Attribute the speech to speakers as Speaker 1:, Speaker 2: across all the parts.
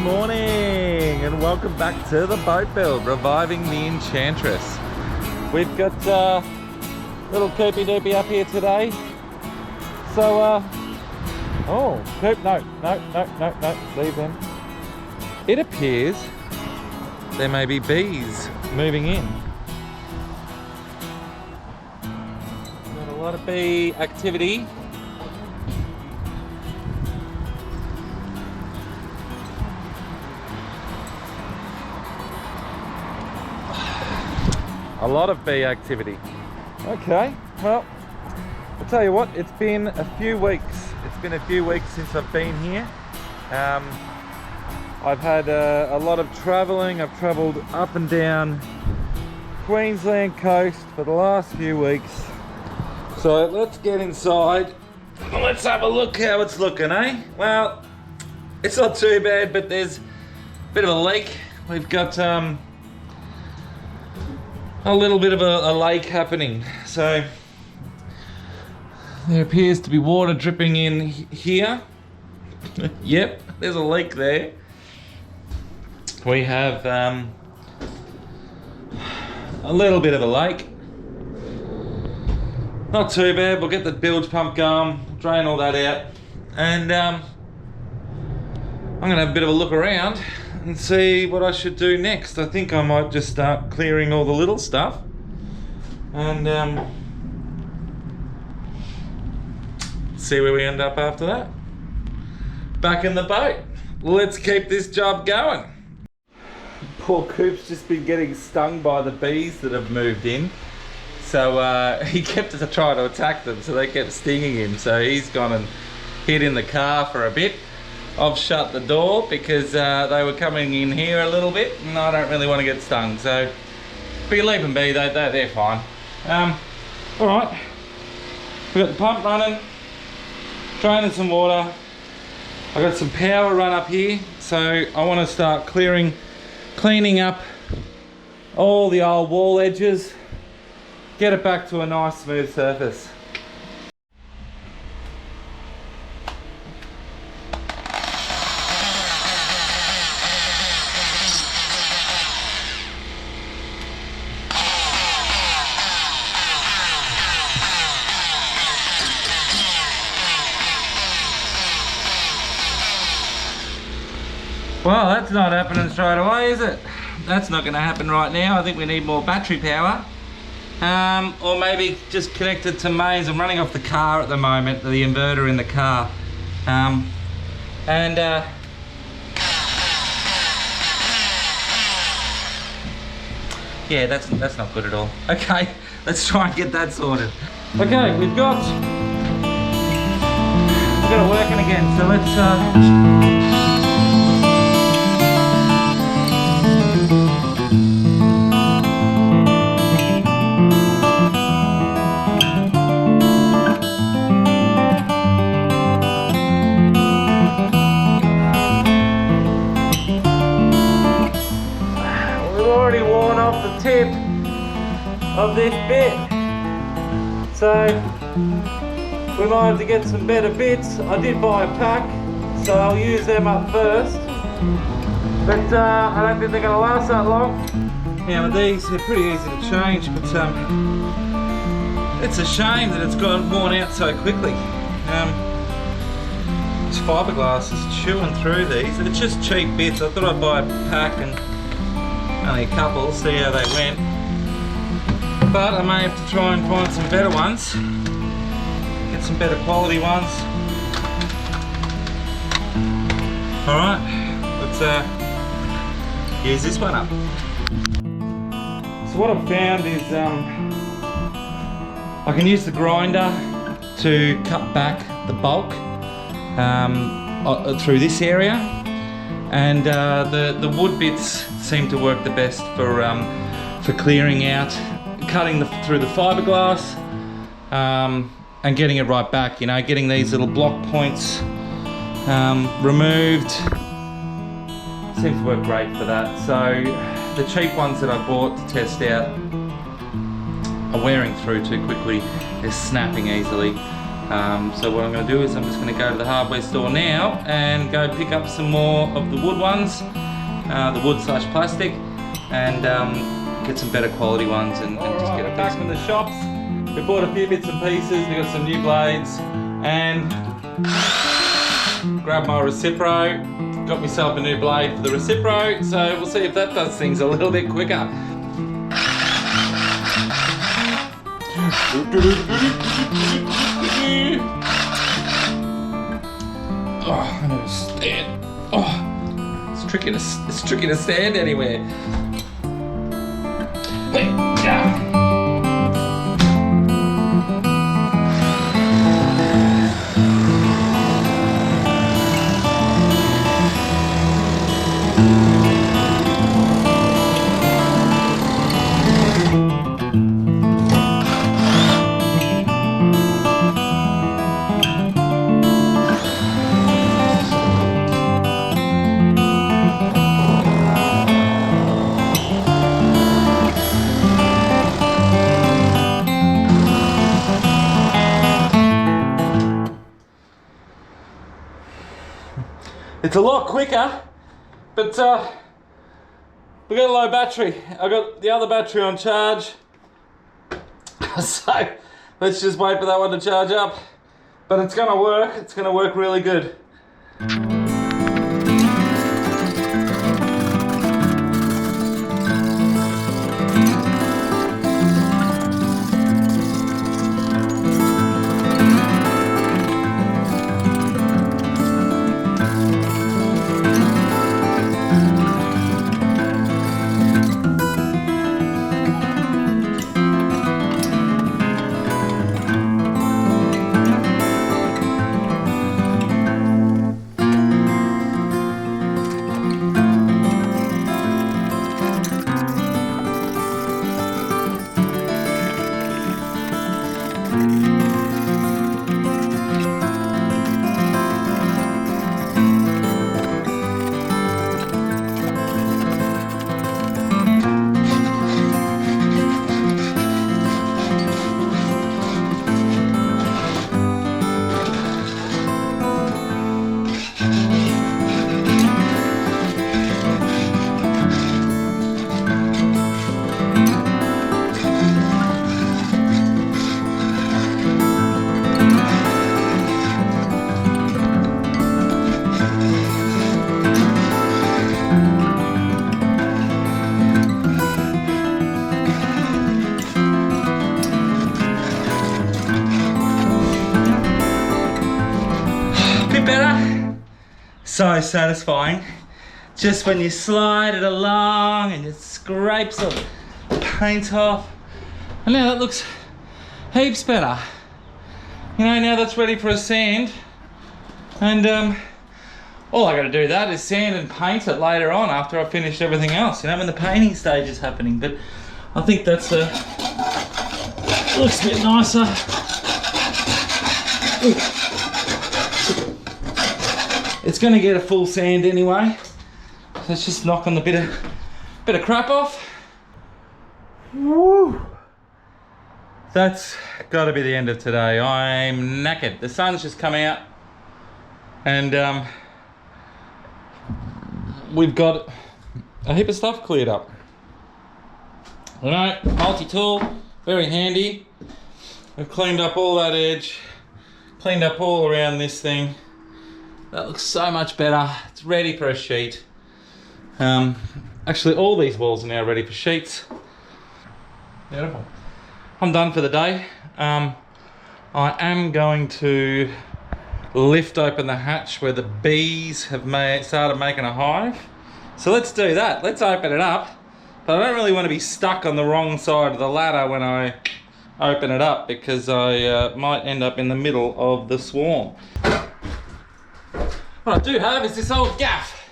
Speaker 1: morning and welcome back to the boat build, reviving the Enchantress. We've got little Koopy Doopy up here today. So, oh, Coop, no, leave them. It appears there may be bees moving in. Got a lot of bee activity. A lot of bee activity. Okay, well, I'll tell you what, it's been a few weeks. It's been a few weeks since I've been here. I've had a lot of traveling. I've traveled up and down Queensland coast for the last few weeks. So let's get inside. Let's have a look how it's looking, eh? Well, it's not too bad, but there's a bit of a leak. We've got a little bit of a lake happening. So there appears to be water dripping in here. Yep, there's a leak there. We have a little bit of a lake. Not too bad. We'll get the bilge pump going, drain all that out, and I'm gonna have a bit of a look around and see what I should do next. I think I might just start clearing all the little stuff and see where we end up after that. Back in the boat. Let's keep this job going. Poor Coop's just been getting stung by the bees that have moved in. So he kept trying to attack them, so they kept stinging him. So he's gone and hid in the car for a bit. I've shut the door because they were coming in here a little bit and I don't really want to get stung. So but you leave them be, they're fine. Alright, we've got the pump running, draining some water. I've got some power run up here, so I want to start cleaning up all the old wall edges, get it back to a nice smooth surface. Well, that's not happening straight away, is it? That's not going to happen right now. I think we need more battery power. Or maybe just connect it to mains. I'm running off the car at the moment, the inverter in the car. Yeah, that's not good at all. Okay, let's try and get that sorted. Okay, we've got it working again, so let's tip of this bit, so we might have to get some better bits. I did buy a pack, so I'll use them up first, but I don't think they're going to last that long. Now with these, they're pretty easy to change, but it's a shame that it's got worn out so quickly. This fiberglass is chewing through these. It's just cheap bits. I thought I'd buy a pack and only a couple, see how they went. But I may have to try and find some better ones. Get some better quality ones. Alright, let's use this one up. So what I've found is I can use the grinder to cut back the bulk through this area. And the wood bits seem to work the best for clearing out, cutting through the fiberglass, and getting it right back. You know, getting these little block points removed seems to work great for that. So the cheap ones that I bought to test out are wearing through too quickly. They're snapping easily. So what I'm going to do is I'm just going to go to the hardware store now and go pick up some more of the wood ones, the wood / plastic, and get some better quality ones and just get it back from the shops. We bought a few bits and pieces. We got some new blades and grabbed my Recipro. Got myself a new blade for the Recipro, so we'll see if that does things a little bit quicker. Oh, I need to stand. Oh, it's tricky to stand anywhere. Hey, yeah. It's a lot quicker, but we got a low battery. I got the other battery on charge, so let's just wait for that one to charge up. But it's gonna work. It's gonna work really good. So satisfying. Just when you slide it along and it scrapes all the paint off. And now that looks heaps better. You know, now that's ready for a sand. And all I gotta do that is sand and paint it later on after I've finished everything else, you know, when the painting stage is happening. But I think that's looks a bit nicer. Ooh. It's going to get a full sand anyway. Let's just knock on the bit of crap off. Woo! That's got to be the end of today. I'm knackered. The sun's just come out, and we've got a heap of stuff cleared up. You know, multi-tool, very handy. We've cleaned up all that edge, cleaned up all around this thing. That looks so much better. It's ready for a sheet. Actually, all these walls are now ready for sheets. Beautiful. I'm done for the day. I am going to lift open the hatch where the bees have started making a hive. So let's do that. Let's open it up. But I don't really want to be stuck on the wrong side of the ladder when I open it up, because I might end up in the middle of the swarm. What I do have is this old gaff.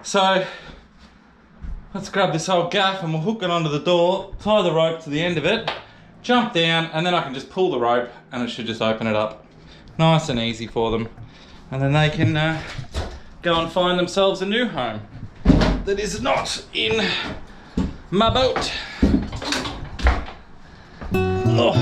Speaker 1: So let's grab this old gaff and we'll hook it onto the door, tie the rope to the end of it, jump down, and then I can just pull the rope and it should just open it up. Nice and easy for them. And then they can go and find themselves a new home that is not in my boat. Oh.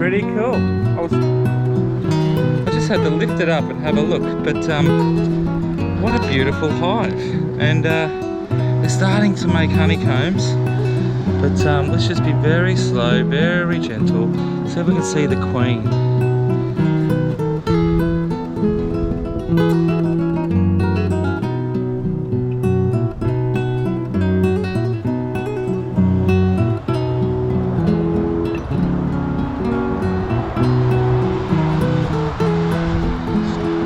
Speaker 1: pretty cool. I just had to lift it up and have a look, but what a beautiful hive. And they're starting to make honeycombs, but let's just be very slow, very gentle, so we can see the queen.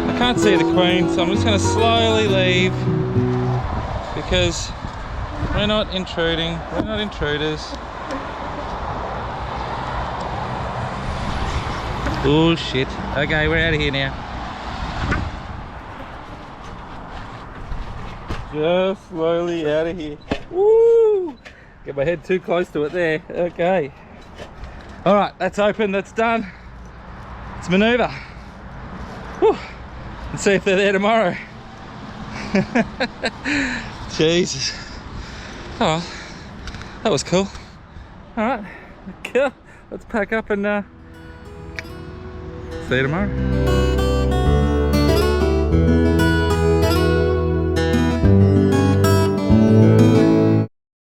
Speaker 1: I can't see the queen, so I'm just going to slowly leave, because we're not intruding, we're not intruders. Oh shit. Okay, we're out of here now. Just slowly out of here. Woo! Get my head too close to it there. Okay. Alright, that's open, that's done. Let's manoeuvre. Whew. And see if they're there tomorrow. Jesus. Oh, that was cool. Alright, cool. Let's pack up and see you tomorrow.